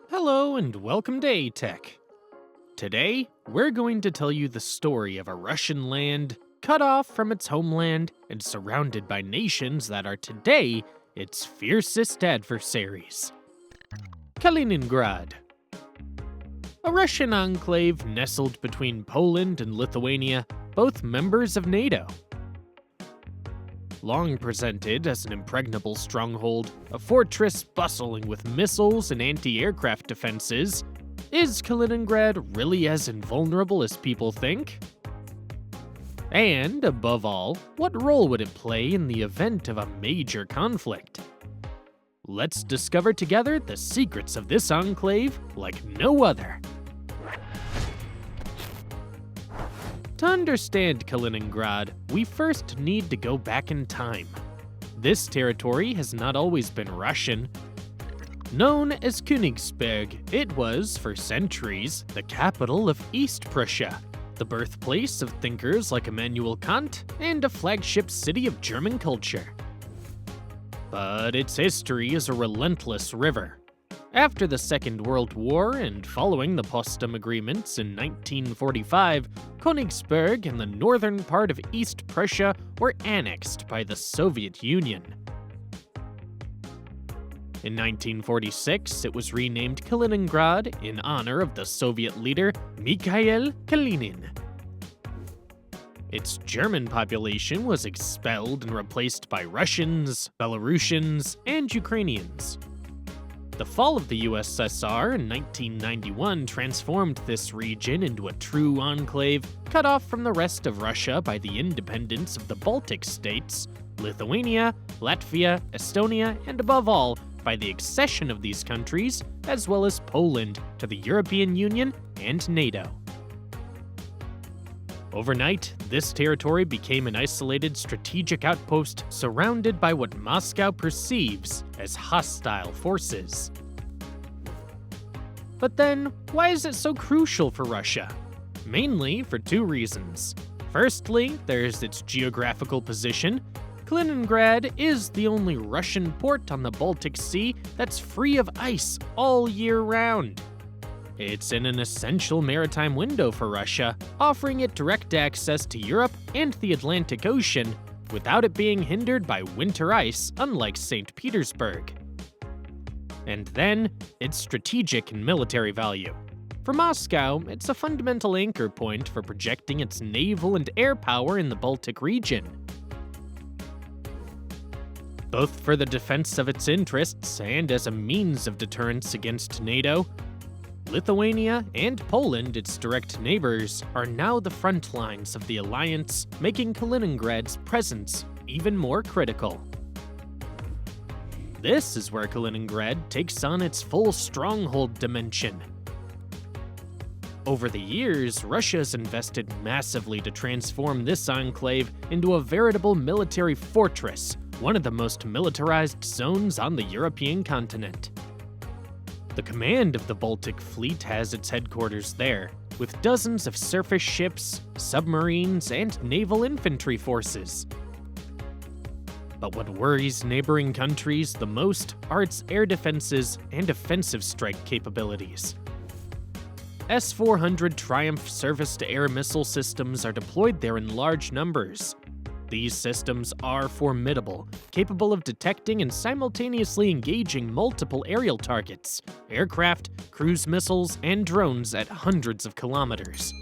Hello and welcome to aTech. Today, we're going to tell you the story of a Russian land cut off from its homeland and surrounded by nations that are today its fiercest adversaries. Kaliningrad. A Russian enclave nestled between Poland and Lithuania, both members of NATO. Long presented as an impregnable stronghold, a fortress bustling with missiles and anti-aircraft defenses, is Kaliningrad really as invulnerable as people think? And, above all, what role would it play in the event of a major conflict? Let's discover together the secrets of this enclave like no other. To understand Kaliningrad, we first need to go back in time. This territory has not always been Russian. Known as Königsberg, it was, for centuries, the capital of East Prussia, the birthplace of thinkers like Immanuel Kant, and a flagship city of German culture. But its history is a relentless river. After the Second World War and following the Potsdam Agreements in 1945, Königsberg and the northern part of East Prussia were annexed by the Soviet Union. In 1946, it was renamed Kaliningrad in honor of the Soviet leader Mikhail Kalinin. Its German population was expelled and replaced by Russians, Belarusians, and Ukrainians. The fall of the USSR in 1991 transformed this region into a true enclave, cut off from the rest of Russia by the independence of the Baltic states, Lithuania, Latvia, Estonia, and above all, by the accession of these countries, as well as Poland, to the European Union and NATO. Overnight, this territory became an isolated strategic outpost surrounded by what Moscow perceives as hostile forces. But then, why is it so crucial for Russia? Mainly for two reasons. Firstly, there's its geographical position. Kaliningrad is the only Russian port on the Baltic Sea that's free of ice all year round. It's in an essential maritime window for Russia, offering it direct access to Europe and the Atlantic Ocean without it being hindered by winter ice, unlike St. Petersburg. And then, its strategic and military value. For Moscow, it's a fundamental anchor point for projecting its naval and air power in the Baltic region. Both for the defense of its interests and as a means of deterrence against NATO, Lithuania and Poland, its direct neighbors, are now the front lines of the alliance, making Kaliningrad's presence even more critical. This is where Kaliningrad takes on its full stronghold dimension. Over the years, Russia has invested massively to transform this enclave into a veritable military fortress, one of the most militarized zones on the European continent. The command of the Baltic Fleet has its headquarters there, with dozens of surface ships, submarines, and naval infantry forces. But what worries neighboring countries the most are its air defenses and offensive strike capabilities. S-400 Triumph surface-to-air missile systems are deployed there in large numbers. These systems are formidable, capable of detecting and simultaneously engaging multiple aerial targets, aircraft, cruise missiles, and drones at hundreds of kilometers.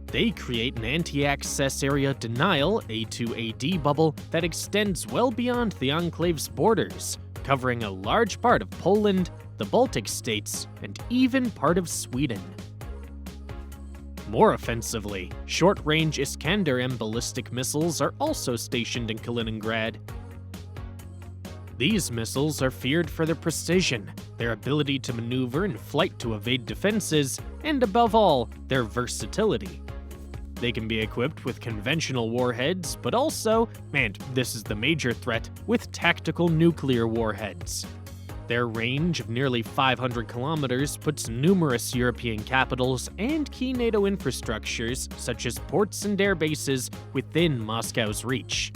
They create an anti-access area denial A2AD bubble that extends well beyond the enclave's borders, covering a large part of Poland, the Baltic states, and even part of Sweden. More offensively, short-range Iskander-M ballistic missiles are also stationed in Kaliningrad. These missiles are feared for their precision, their ability to maneuver in flight to evade defenses, and above all, their versatility. They can be equipped with conventional warheads, but also, and this is the major threat, with tactical nuclear warheads. Their range of nearly 500 kilometers puts numerous European capitals and key NATO infrastructures, such as ports and air bases, within Moscow's reach.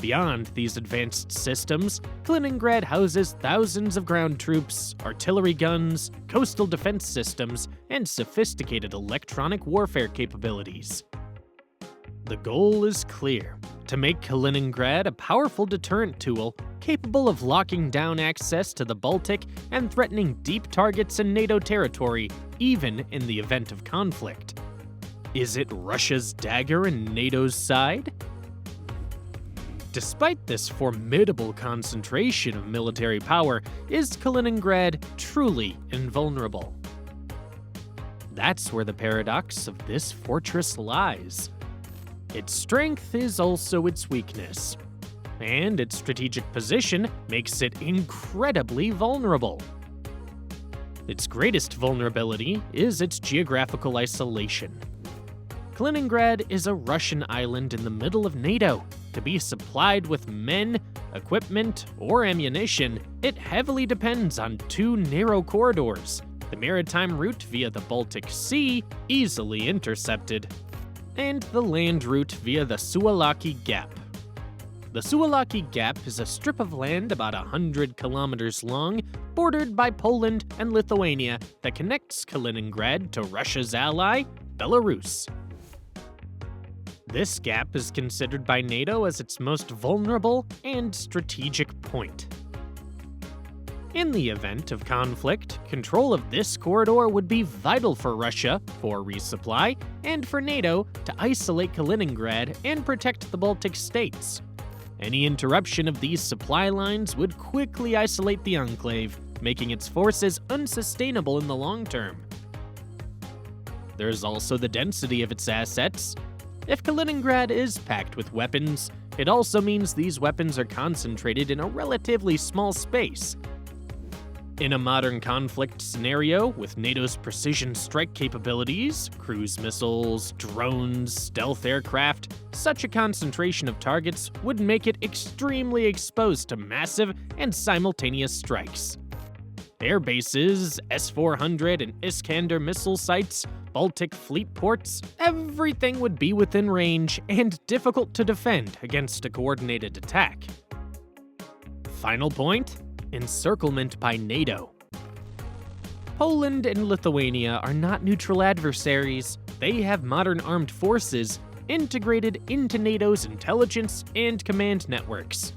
Beyond these advanced systems, Kaliningrad houses thousands of ground troops, artillery guns, coastal defense systems, and sophisticated electronic warfare capabilities. The goal is clear: to make Kaliningrad a powerful deterrent tool capable of locking down access to the Baltic and threatening deep targets in NATO territory, even in the event of conflict. Is it Russia's dagger in NATO's side? Despite this formidable concentration of military power, is Kaliningrad truly invulnerable? That's where the paradox of this fortress lies. Its strength is also its weakness, and its strategic position makes it incredibly vulnerable. Its greatest vulnerability is its geographical isolation. Kaliningrad is a Russian island in the middle of NATO. To be supplied with men, equipment, or ammunition, it heavily depends on two narrow corridors: the maritime route via the Baltic Sea, easily intercepted, and the land route via the Suwałki Gap. The Suwałki Gap is a strip of land about 100 kilometers long, bordered by Poland and Lithuania, that connects Kaliningrad to Russia's ally, Belarus. This gap is considered by NATO as its most vulnerable and strategic point. In the event of conflict, control of this corridor would be vital for Russia for resupply and for NATO to isolate Kaliningrad and protect the Baltic states. Any interruption of these supply lines would quickly isolate the Enclave, making its forces unsustainable in the long term. There's also the density of its assets. If Kaliningrad is packed with weapons, it also means these weapons are concentrated in a relatively small space. In a modern conflict scenario with NATO's precision strike capabilities, cruise missiles, drones, stealth aircraft, such a concentration of targets would make it extremely exposed to massive and simultaneous strikes. Air bases, S-400 and Iskander missile sites, Baltic fleet ports, everything would be within range and difficult to defend against a coordinated attack. Final point: encirclement by NATO. Poland and Lithuania are not neutral adversaries. They have modern armed forces integrated into NATO's intelligence and command networks.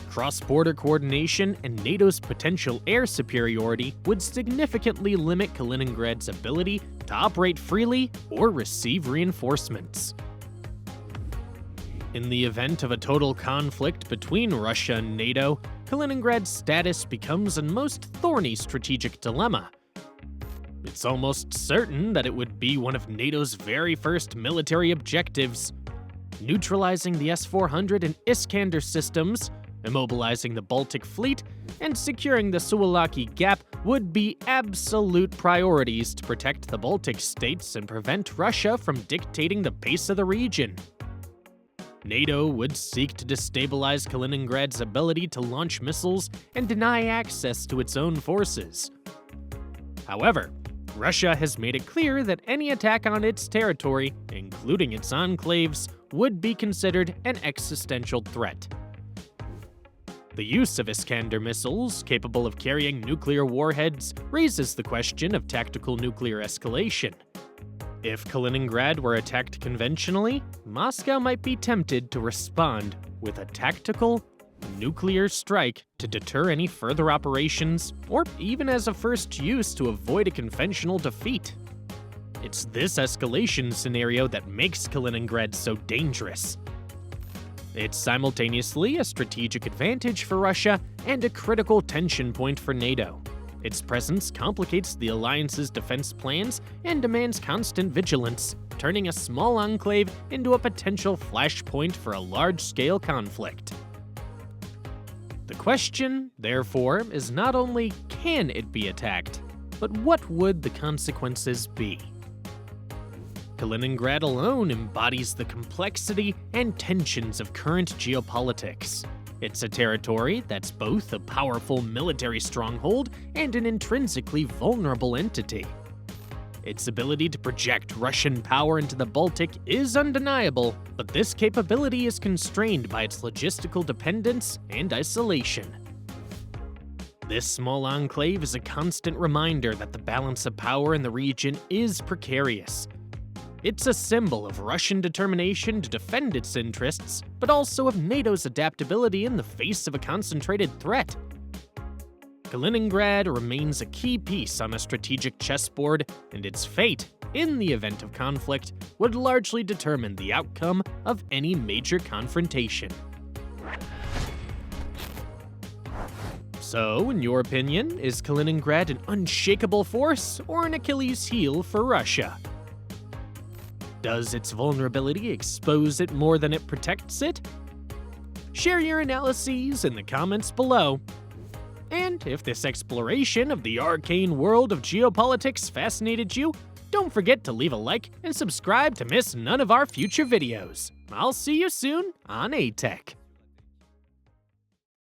Cross-border coordination and NATO's potential air superiority would significantly limit Kaliningrad's ability to operate freely or receive reinforcements. In the event of a total conflict between Russia and NATO, Kaliningrad's status becomes a most thorny strategic dilemma. It's almost certain that it would be one of NATO's very first military objectives. Neutralizing the S-400 and Iskander systems, immobilizing the Baltic fleet, and securing the Suwałki Gap would be absolute priorities to protect the Baltic states and prevent Russia from dictating the pace of the region. NATO would seek to destabilize Kaliningrad's ability to launch missiles and deny access to its own forces. However, Russia has made it clear that any attack on its territory, including its enclaves, would be considered an existential threat. The use of Iskander missiles, capable of carrying nuclear warheads, raises the question of tactical nuclear escalation. If Kaliningrad were attacked conventionally, Moscow might be tempted to respond with a tactical, nuclear strike to deter any further operations, or even as a first use to avoid a conventional defeat. It's this escalation scenario that makes Kaliningrad so dangerous. It's simultaneously a strategic advantage for Russia and a critical tension point for NATO. Its presence complicates the alliance's defense plans and demands constant vigilance, turning a small enclave into a potential flashpoint for a large-scale conflict. The question, therefore, is not only can it be attacked, but what would the consequences be? Kaliningrad alone embodies the complexity and tensions of current geopolitics. It's a territory that's both a powerful military stronghold and an intrinsically vulnerable entity. Its ability to project Russian power into the Baltic is undeniable, but this capability is constrained by its logistical dependence and isolation. This small enclave is a constant reminder that the balance of power in the region is precarious. It's a symbol of Russian determination to defend its interests, but also of NATO's adaptability in the face of a concentrated threat. Kaliningrad remains a key piece on a strategic chessboard, and its fate, in the event of conflict, would largely determine the outcome of any major confrontation. So, in your opinion, is Kaliningrad an unshakable force or an Achilles heel for Russia? Does its vulnerability expose it more than it protects it? Share your analyses in the comments below. And if this exploration of the arcane world of geopolitics fascinated you, don't forget to leave a like and subscribe to miss none of our future videos. I'll see you soon on aTech.